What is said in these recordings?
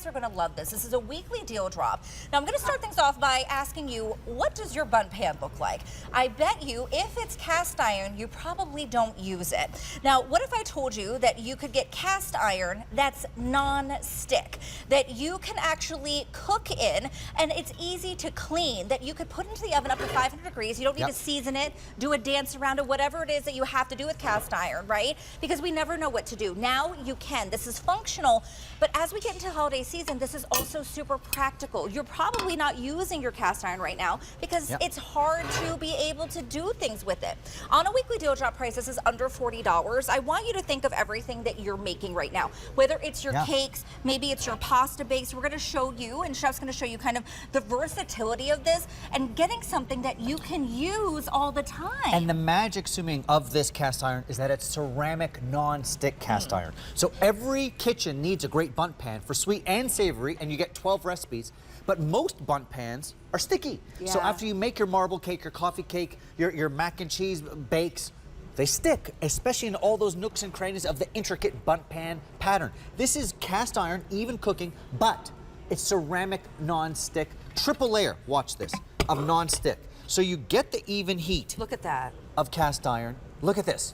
guys are going to love this. This is a weekly deal drop. Now, I'm going to start things off by asking you, what does your Bundt pan look like? I bet you if it's cast iron, you probably don't use it. Now, what if I told you that you could get cast iron that's non-stick, that you can actually cook in, and it's easy to clean, that you could put into the oven up to 500 degrees. You don't need to season it, do a dance around it, whatever it is that you have to do with cast iron, right? Because we never know what to do. Now you can. This is functional, but as we get into the holiday season, this is also super practical. You're probably not using your cast iron right now because it's hard to be able to do things with it. On a weekly deal drop price, this is under $40. I want you to think of everything that you're making right now, whether it's your cakes, maybe it's your pasta bakes. We're going to show you, and Chef's going to show you kind of the versatility of this and getting something that you can use all the time. And the magic, Suming, of this cast iron is that it's ceramic non-stick cast iron. So every kitchen needs a great Bundt pan for sweet and savory, and you get 12 recipes. But most Bundt pans are sticky. So after you make your marble cake, your coffee cake, your mac and cheese bakes, they stick, especially in all those nooks and crannies of the intricate Bundt pan pattern. This is cast iron, even cooking, but it's ceramic non-stick, triple layer, watch this, of non-stick. So you get the even heat. Look at that. Of cast iron. Look at this.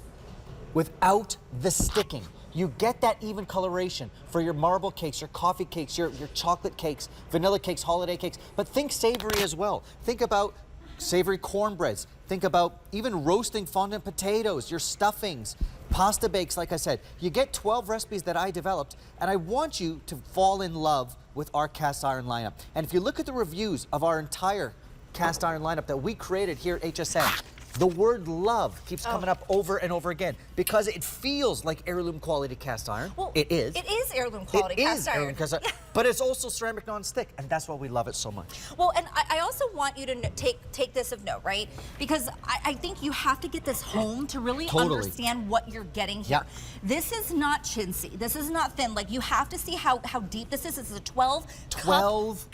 Without the sticking. You get that even coloration for your marble cakes, your coffee cakes, your chocolate cakes, vanilla cakes, holiday cakes. But think savory as well. Think about savory cornbreads. Think about even roasting fondant potatoes, your stuffings, pasta bakes, like I said. You get 12 recipes that I developed, and I want you to fall in love with our cast iron lineup. And if you look at the reviews of our entire cast iron lineup that we created here at HSN, the word love keeps coming up over and over again because it feels like heirloom quality cast iron. Well, it is. It is heirloom quality cast iron. Heirloom cast iron. But it's also ceramic non-stick, and that's why we love it so much. Well, and I also want you to take this of note, right? Because I think you have to get this home to really understand what you're getting here. This is not chintzy. This is not thin. Like, you have to see how deep this is. This is a 12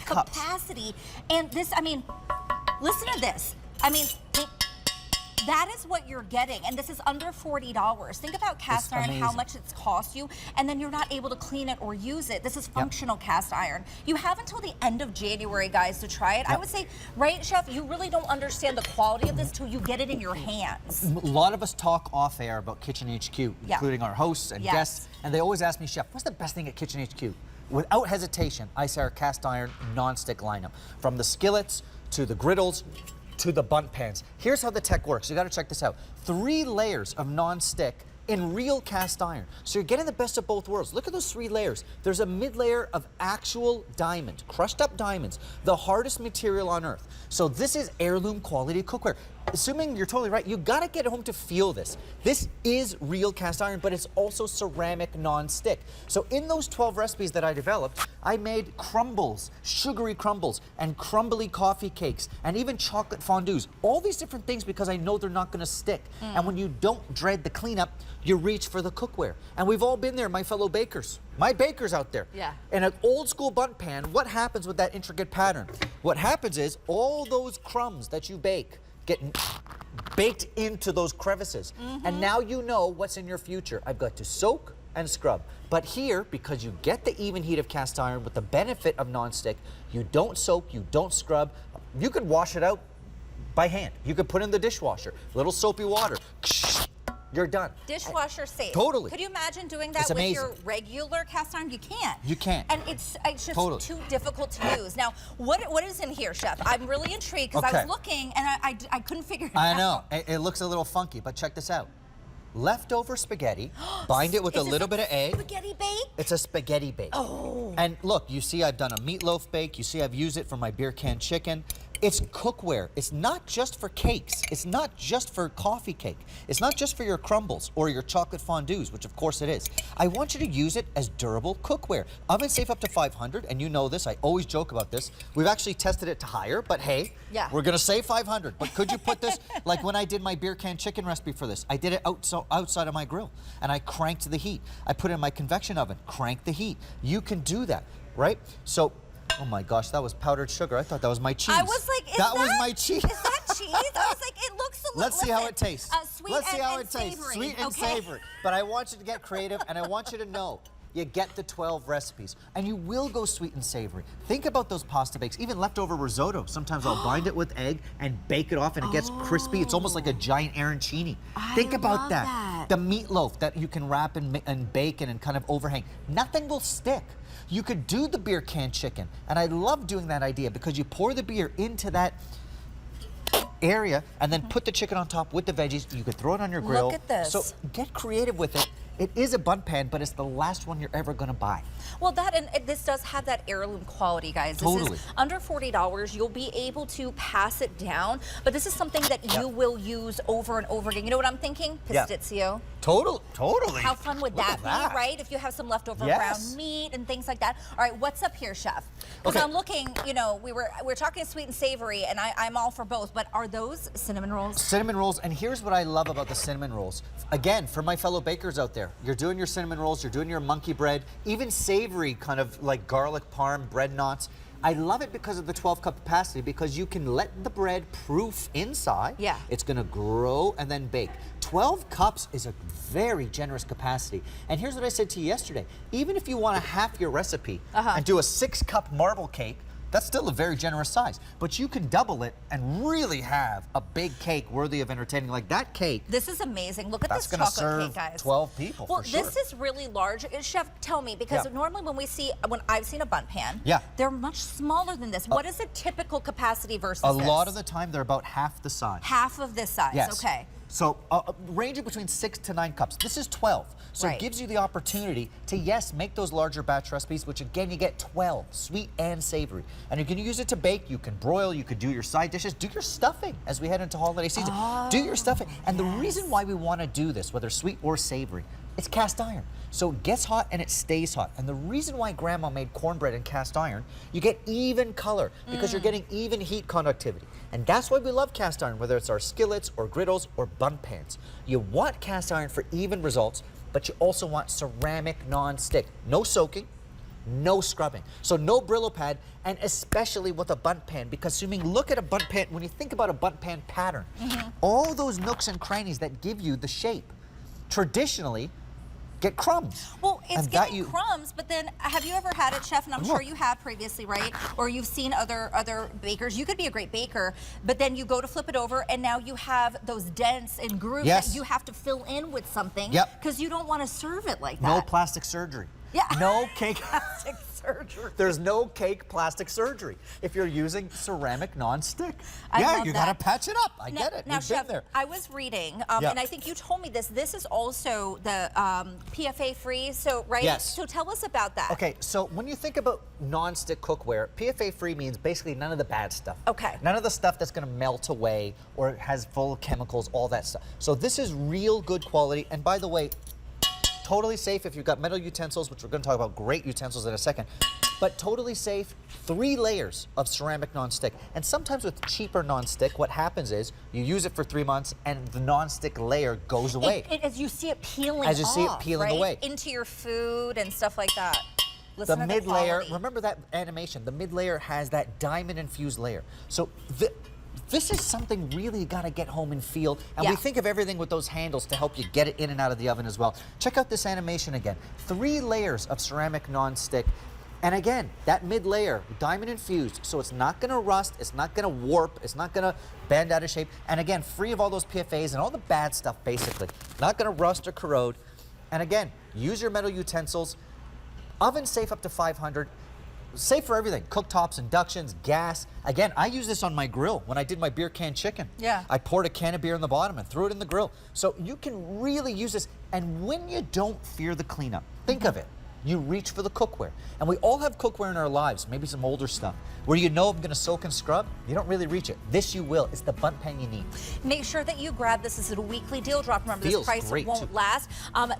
cup capacity. And this, I mean, listen to this. I mean, that is what you're getting, and this is under $40. Think about cast iron, how much it's cost you, and then you're not able to clean it or use it. This is functional cast iron. You have until the end of January, guys, to try it. I would say, right, Chef, you really don't understand the quality of this till you get it in your hands. A lot of us talk off air about Kitchen HQ, including our hosts and guests, and they always ask me, Chef, what's the best thing at Kitchen HQ? Without hesitation, I say our cast iron non-stick lineup. From the skillets to the griddles, to the Bundt pans. Here's how the tech works. You got to check this out. 3 layers of non-stick in real cast iron. So you're getting the best of both worlds. Look at those 3 layers. There's a mid-layer of actual diamond, crushed up diamonds, the hardest material on earth. So this is heirloom quality cookware. Assuming you're totally right, you got to get home to feel this. This is real cast iron, but it's also ceramic non-stick. So in those 12 recipes that I developed, I made crumbles, sugary crumbles, and crumbly coffee cakes, and even chocolate fondues. All these different things because I know they're not going to stick. And when you don't dread the cleanup, you reach for the cookware. And we've all been there, my fellow bakers. My bakers out there. In an old school Bundt pan, what happens with that intricate pattern? What happens is all those crumbs that you bake get baked into those crevices. And now you know what's in your future. I've got to soak and scrub. But here, because you get the even heat of cast iron with the benefit of non-stick, you don't soak, you don't scrub. You could wash it out by hand. You could put in the dishwasher, little soapy water. You're done. Dishwasher safe. Totally. Could you imagine doing that with your regular cast iron? You can't. You can't. And it's just too difficult to use. Now, what is in here, Chef? I'm really intrigued because I was looking and I couldn't figure it out. I know. It looks a little funky, but check this out. Leftover spaghetti, bind it with a little bit of egg. Spaghetti bake? It's a spaghetti bake. Oh. And look, you see I've done a meatloaf bake. You see I've used it for my beer can chicken. It's cookware. It's not just for cakes. It's not just for coffee cake. It's not just for your crumbles or your chocolate fondues, which of course it is. I want you to use it as durable cookware. Oven safe up to 500, and you know this. I always joke about this. We've actually tested it to higher, but hey, we're gonna say 500. But could you put this, like when I did my beer can chicken recipe for this, I did it outside of my grill, and I cranked the heat. I put it in my convection oven, cranked the heat. You can do that, right? So, oh my gosh, that was powdered sugar. I thought that was my cheese. I was like, that was my cheese. Is that cheese? I was like, it looks a little. Let's see how it tastes. Sweet and savory. Sweet and savory. But I want you to get creative, and I want you to know you get the 12 recipes. And you will go sweet and savory. Think about those pasta bakes, even leftover risotto. Sometimes I'll bind it with egg and bake it off and it gets crispy. It's almost like a giant arancini. Think about love that. that. The meatloaf that you can wrap and bake and kind of overhang. Nothing will stick. You could do the beer can chicken. And I love doing that idea because you pour the beer into that area and then put the chicken on top with the veggies. You could throw it on your grill. Look at this. So get creative with it. It is a Bundt pan, but it's the last one you're ever going to buy. Well, this does have that heirloom quality, guys. This Totally. is under $40. You'll be able to pass it down, but this is something that you will use over and over again. You know what I'm thinking? Pistachio. Totally. How fun would that be, right? If you have some leftover ground meat and things like that. All right, what's up here, chef? Because I'm looking, you know, we're talking sweet and savory, and I'm all for both, but are those cinnamon rolls? Cinnamon rolls, and here's what I love about the cinnamon rolls. Again, for my fellow bakers out there, you're doing your cinnamon rolls, you're doing your monkey bread, even savory kind of like garlic parm, bread knots. I love it because of the 12-cup capacity, because you can let the bread proof inside. Yeah. It's gonna grow and then bake. 12 cups is a very generous capacity. And here's what I said to you yesterday. Even if you want to half your recipe and do a 6-cup marble cake, that's still a very generous size. But you can double it and really have a big cake worthy of entertaining. Like that cake. This is amazing. Look at this That's chocolate gonna cake, guys. serve 12 people, well, for sure. this is really large. Chef, tell me, because normally when I've seen a Bundt pan, they're much smaller than this. What is the typical capacity versus this? A lot of the time, they're about half the size. Half of this size, okay. So ranging between 6 to 9 cups. This is 12. So it gives you the opportunity to, yes, make those larger batch recipes, which again, you get 12, sweet and savory. And you can use it to bake, you can broil, you could do your side dishes, do your stuffing as we head into holiday season. Do your stuffing. And the reason why we want to do this, whether sweet or savory, it's cast iron. So it gets hot and it stays hot. And the reason why Grandma made cornbread in cast iron, you get even color because you're getting even heat conductivity. And that's why we love cast iron, whether it's our skillets or griddles or Bundt pans. You want cast iron for even results, but you also want ceramic non-stick. No soaking, no scrubbing. So no Brillo pad, and especially with a Bundt pan, because look at a Bundt pan, when you think about a Bundt pan pattern, all those nooks and crannies that give you the shape, traditionally, get crumbs. Well, it's getting crumbs, but then have you ever had it, Chef? And I'm sure you have previously, right? Or you've seen other bakers. You could be a great baker, but then you go to flip it over, and now you have those dents and grooves that you have to fill in with something because you don't want to serve it like that. No plastic surgery. No cake. Plastic surgery. There's no cake plastic surgery if you're using ceramic non-stick. You gotta patch it up. I get it. Now, Chef, I was reading, and I think you told me this. This is also the PFA free, so right? Yes. So tell us about that. Okay, so when you think about non-stick cookware, PFA free means basically none of the bad stuff. Okay. None of the stuff that's gonna melt away or has full of chemicals, all that stuff. So this is real good quality, and by the way, totally safe if you've got metal utensils, which we're going to talk about great utensils in a second, but totally safe, 3 layers of ceramic non-stick. And sometimes with cheaper non-stick, what happens is you use it for 3 months and the non-stick layer goes away. As you see it peeling As you see it peeling away. Into your food and stuff like that. Listen the to mid-layer, remember that animation, the mid-layer has that diamond-infused layer. So this is something really you gotta get home and feel. And we think of everything with those handles to help you get it in and out of the oven as well. Check out this animation again. 3 layers of ceramic non-stick. And again, that mid-layer, diamond infused, so it's not gonna rust, it's not gonna warp, it's not gonna bend out of shape. And again, free of all those PFAs and all the bad stuff, basically. Not gonna rust or corrode. And again, use your metal utensils. Oven safe up to 500. Safe for everything, cooktops, inductions, gas. Again, I use this on my grill when I did my beer can chicken. I poured a can of beer in the bottom and threw it in the grill. So you can really use this. And when you don't fear the cleanup, think of it. You reach for the cookware. And we all have cookware in our lives, maybe some older stuff, where you know I'm gonna soak and scrub, you don't really reach it. This you will, it's the Bundt pan you need. Make sure that you grab this. This is a weekly deal drop. Remember, this price won't last.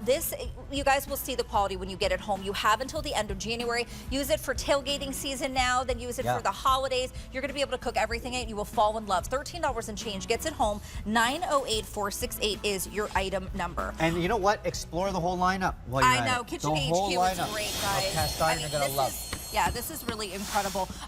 This, you guys will see the quality when you get it home. You have until the end of January. Use it for tailgating season now, then use it for the holidays. You're gonna be able to cook everything in it. You will fall in love. $13 and change gets it home. 908-468 is your item number. And you know what? Explore the whole lineup while you're at it. Kitchen HQ is great, guys. Cast iron you're gonna love. Yeah, this is really incredible.